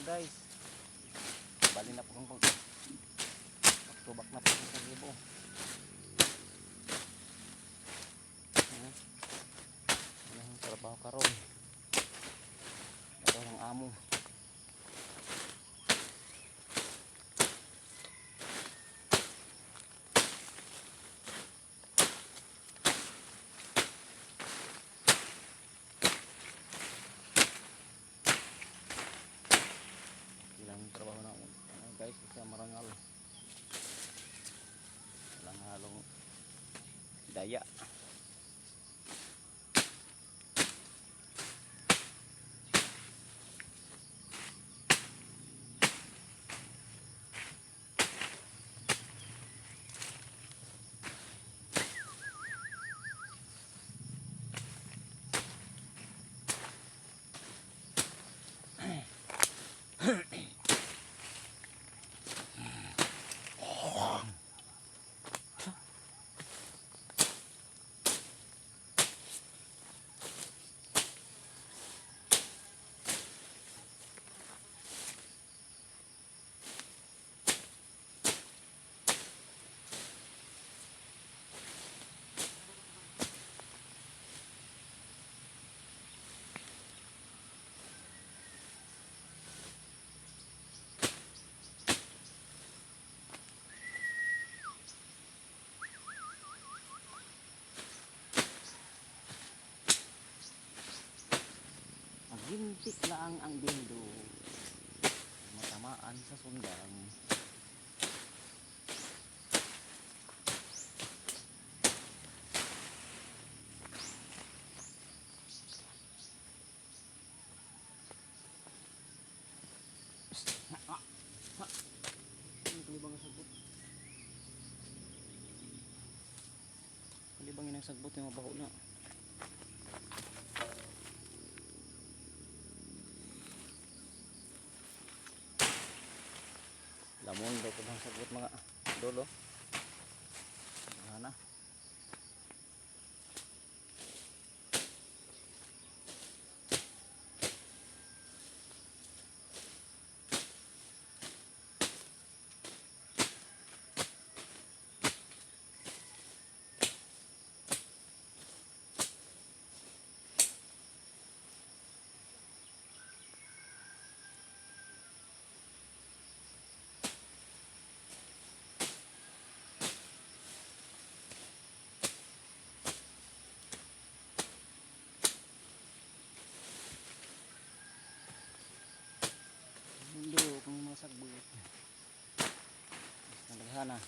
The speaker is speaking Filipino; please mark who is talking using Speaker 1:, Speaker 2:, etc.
Speaker 1: guys. Bali na po kung back na po sa libo. Ano yung trabaho karon? Ito ang amo. Trabaho na guys, isa marangal, walang halong daya. Gintik lang ang bindo, matamaan sa sundang. Kalibangin ang sagbot yung mabaho na. Lamon daw ko bang sagot mga dolo. Ano? Mundo kung masagbot. Nagana.